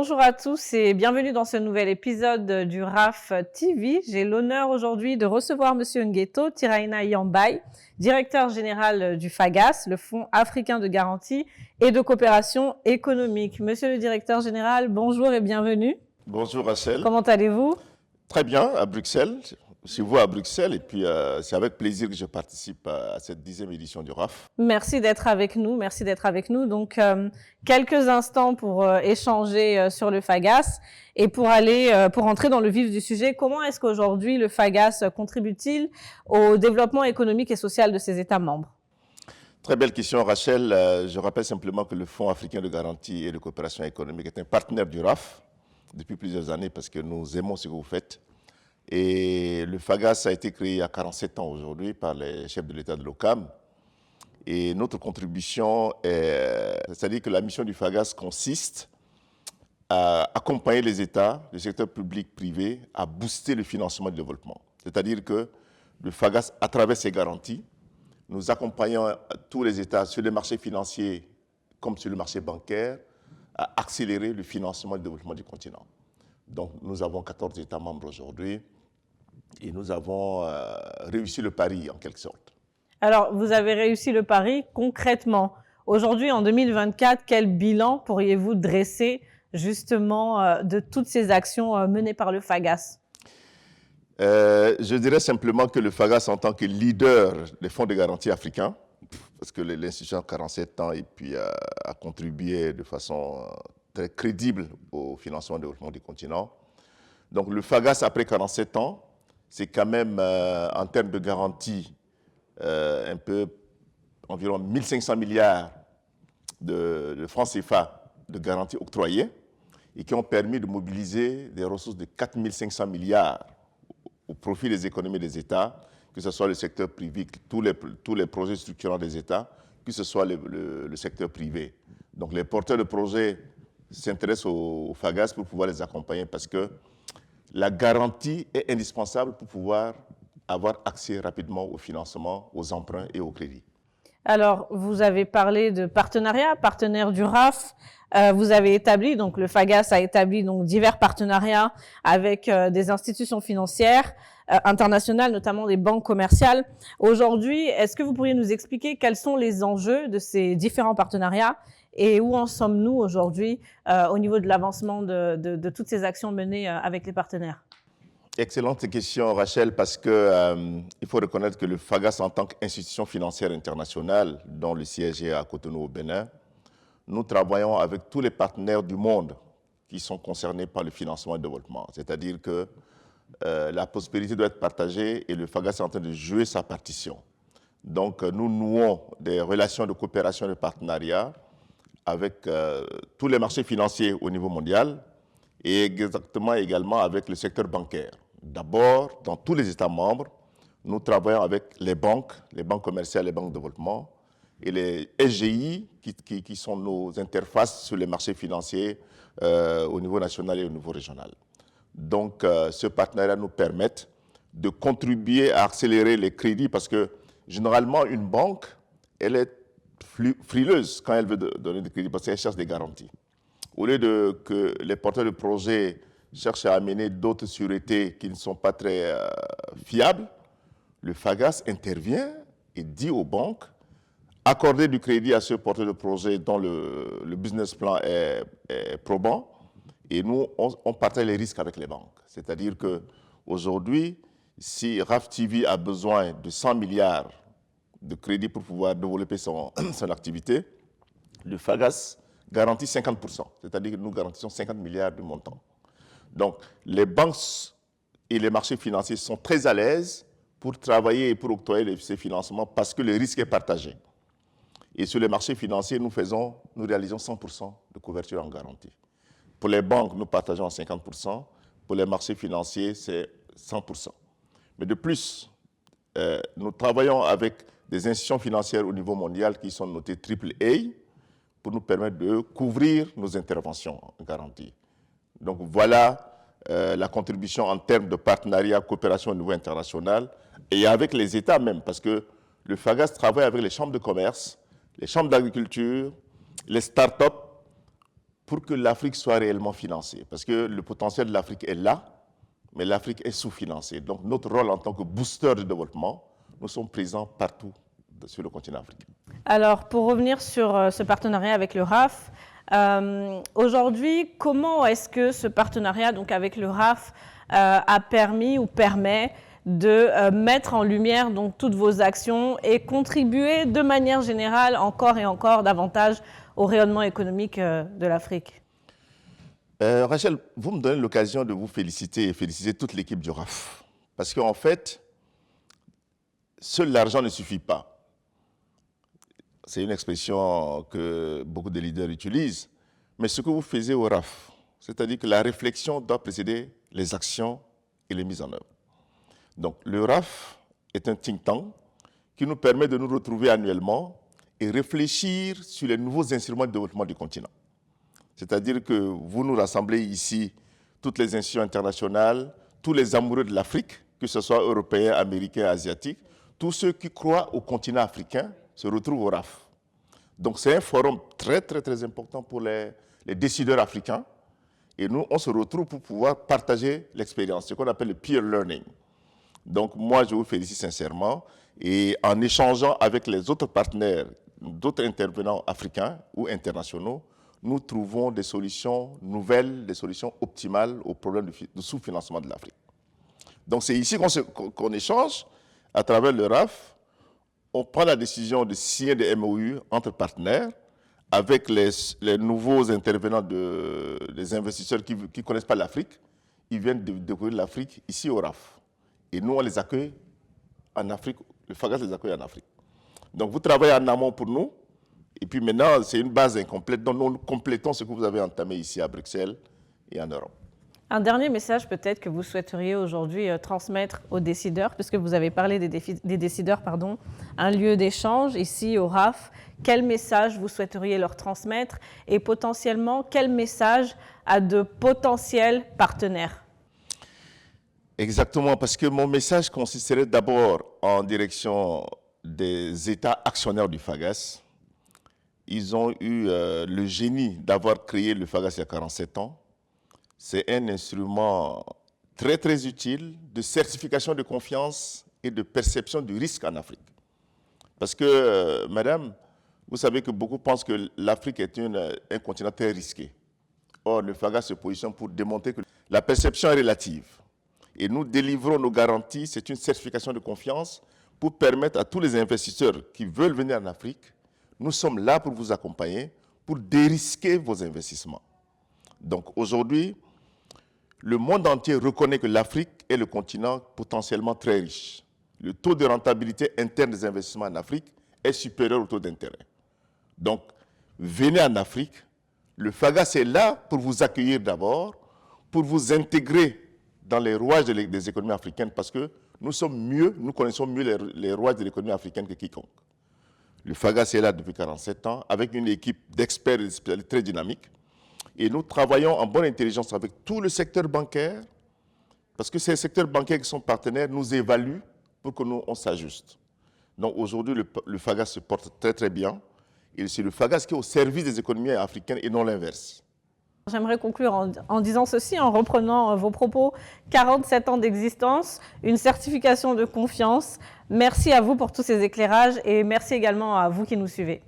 Bonjour à tous et bienvenue dans ce nouvel épisode du RAF TV. J'ai l'honneur aujourd'hui de recevoir Monsieur Ngueto Tiraina Yambay, directeur général du FAGAS, le Fonds africain de garantie et de coopération économique. Monsieur le directeur général, bonjour et bienvenue. Bonjour Rachel. Comment allez-vous? Très bien, à Bruxelles. Je vous à Bruxelles et puis c'est avec plaisir que je participe à cette 10e édition du RAF. Merci d'être avec nous, merci d'être avec nous. Donc, quelques instants pour échanger sur le FAGAS et pour entrer dans le vif du sujet. Comment est-ce qu'aujourd'hui le FAGAS contribue-t-il au développement économique et social de ses États membres? Très belle question Rachel. Je rappelle simplement que le Fonds africain de garantie et de coopération économique est un partenaire du RAF depuis plusieurs années parce que nous aimons ce que vous faites. Et le FAGAS a été créé il y a 47 ans aujourd'hui par les chefs de l'État de l'OCAM. Et notre contribution c'est-à-dire que la mission du FAGAS consiste à accompagner les États, le secteur public, privé, à booster le financement du développement. C'est-à-dire que le FAGAS, à travers ses garanties, nous accompagnons tous les États sur les marchés financiers comme sur le marché bancaire à accélérer le financement du développement du continent. Donc nous avons 14 États membres aujourd'hui et nous avons réussi le pari en quelque sorte. Alors, vous avez réussi le pari concrètement. Aujourd'hui, en 2024, quel bilan pourriez-vous dresser justement de toutes ces actions menées par le FAGAS? Je dirais simplement que le FAGAS, en tant que leader des fonds de garantie africains, parce que l'institution a 47 ans et puis a contribué de façon très crédible au financement du développement du continent. Donc le FAGAS, après 47 ans, c'est quand même, en termes de garantie, environ 1500 milliards de francs CFA de garanties octroyées et qui ont permis de mobiliser des ressources de 4500 milliards au profit des économies des États, que ce soit le secteur privé, tous les projets structurants des États, que ce soit le secteur privé. Donc les porteurs de projets s'intéressent au FAGAS pour pouvoir les accompagner parce que la garantie est indispensable pour pouvoir avoir accès rapidement au financement, aux emprunts et au crédit. Alors, vous avez parlé de partenariats, partenaires du RAF. Vous avez établi, donc le FAGAS a établi donc divers partenariats avec des institutions financières internationales, notamment des banques commerciales. Aujourd'hui, est-ce que vous pourriez nous expliquer quels sont les enjeux de ces différents partenariats et où en sommes-nous aujourd'hui au niveau de l'avancement de toutes ces actions menées avec les partenaires? Excellente question, Rachel, parce qu'il faut reconnaître que le FAGAS, en tant qu'institution financière internationale, dont le siège est à Cotonou au Bénin, nous travaillons avec tous les partenaires du monde qui sont concernés par le financement et le développement. C'est-à-dire que la prospérité doit être partagée et le FAGAS est en train de jouer sa partition. Donc, nous nouons des relations de coopération et de partenariat avec tous les marchés financiers au niveau mondial et exactement également avec le secteur bancaire. D'abord, dans tous les États membres, nous travaillons avec les banques commerciales, les banques de développement et les SGI qui sont nos interfaces sur les marchés financiers au niveau national et au niveau régional. Donc, ce partenariat nous permet de contribuer à accélérer les crédits parce que généralement, une banque, elle est frileuse quand elle veut donner des crédits parce qu'elle cherche des garanties. Au lieu que les porteurs de projets cherchent à amener d'autres sûretés qui ne sont pas très fiables, le FAGAS intervient et dit aux banques, accorder du crédit à ce porteur de projet dont le business plan est probant, et nous, on partage les risques avec les banques. C'est-à-dire qu'aujourd'hui, si RAF TV a besoin de 100 milliards de crédits pour pouvoir développer son activité, le FAGAS garantit 50%, c'est-à-dire que nous garantissons 50 milliards de montant. Donc, les banques et les marchés financiers sont très à l'aise pour travailler et pour octroyer ces financements parce que le risque est partagé. Et sur les marchés financiers, nous réalisons 100% de couverture en garantie. Pour les banques, nous partageons 50%. Pour les marchés financiers, c'est 100%. Mais de plus, nous travaillons avec des institutions financières au niveau mondial qui sont notées AAA, pour nous permettre de couvrir nos interventions garanties. Donc voilà la contribution en termes de partenariat, coopération au niveau international et avec les États même, parce que le FAGAS travaille avec les chambres de commerce, les chambres d'agriculture, les start-up pour que l'Afrique soit réellement financée. Parce que le potentiel de l'Afrique est là, mais l'Afrique est sous-financée. Donc notre rôle en tant que booster de développement, nous sommes présents partout sur le continent africain. Alors, pour revenir sur ce partenariat avec le RAF, aujourd'hui, comment est-ce que ce partenariat donc, avec le RAF a permis ou permet de mettre en lumière donc, toutes vos actions et contribuer de manière générale encore et encore davantage au rayonnement économique de l'Afrique? Rachel, vous me donnez l'occasion de vous féliciter et féliciter toute l'équipe du RAF. Parce qu'en fait, seul l'argent ne suffit pas. C'est une expression que beaucoup de leaders utilisent. Mais ce que vous faisiez au RAF, c'est-à-dire que la réflexion doit précéder les actions et les mises en œuvre. Donc le RAF est un think tank qui nous permet de nous retrouver annuellement et réfléchir sur les nouveaux instruments de développement du continent. C'est-à-dire que vous nous rassemblez ici, toutes les institutions internationales, tous les amoureux de l'Afrique, que ce soit européens, américains, asiatiques, tous ceux qui croient au continent africain se retrouvent au RAF. Donc c'est un forum très, très, très important pour les décideurs africains. Et nous, on se retrouve pour pouvoir partager l'expérience, ce qu'on appelle le peer learning. Donc moi, je vous félicite sincèrement. Et en échangeant avec les autres partenaires, d'autres intervenants africains ou internationaux, nous trouvons des solutions nouvelles, des solutions optimales aux problèmes de sous-financement de l'Afrique. Donc c'est ici qu'on échange à travers le RAF. On prend la décision de signer des MOU entre partenaires avec les nouveaux intervenants, les investisseurs qui ne connaissent pas l'Afrique. Ils viennent de découvrir l'Afrique ici au RAF. Et nous, on les accueille en Afrique. Le FAGAS les accueille en Afrique. Donc vous travaillez en amont pour nous. Et puis maintenant, c'est une base incomplète. Donc nous complétons ce que vous avez entamé ici à Bruxelles et en Europe. Un dernier message peut-être que vous souhaiteriez aujourd'hui transmettre aux décideurs, puisque vous avez parlé des décideurs, un lieu d'échange ici au RAF. Quel message vous souhaiteriez leur transmettre et potentiellement quel message à de potentiels partenaires? Exactement, parce que mon message consisterait d'abord en direction des États actionnaires du FAGAS. Ils ont eu le génie d'avoir créé le FAGAS il y a 47 ans. C'est un instrument très, très utile de certification de confiance et de perception du risque en Afrique. Parce que, madame, vous savez que beaucoup pensent que l'Afrique est un continent très risqué. Or, le FAGAS se positionne pour démontrer que la perception est relative. Et nous délivrons nos garanties, c'est une certification de confiance pour permettre à tous les investisseurs qui veulent venir en Afrique, nous sommes là pour vous accompagner, pour dérisquer vos investissements. Donc aujourd'hui, le monde entier reconnaît que l'Afrique est le continent potentiellement très riche. Le taux de rentabilité interne des investissements en Afrique est supérieur au taux d'intérêt. Donc, venez en Afrique. Le FAGAS est là pour vous accueillir d'abord, pour vous intégrer dans les rouages des économies africaines, parce que nous connaissons mieux les rouages de l'économie africaine que quiconque. Le FAGAS est là depuis 47 ans, avec une équipe d'experts et de spécialistes très dynamique. Et nous travaillons en bonne intelligence avec tout le secteur bancaire, parce que ces secteurs bancaires qui sont partenaires nous évaluent pour que nous, on s'ajuste. Donc aujourd'hui, le FAGAS se porte très très bien. Et c'est le FAGAS qui est au service des économies africaines et non l'inverse. J'aimerais conclure en disant ceci, en reprenant vos propos. 47 ans d'existence, une certification de confiance. Merci à vous pour tous ces éclairages et merci également à vous qui nous suivez.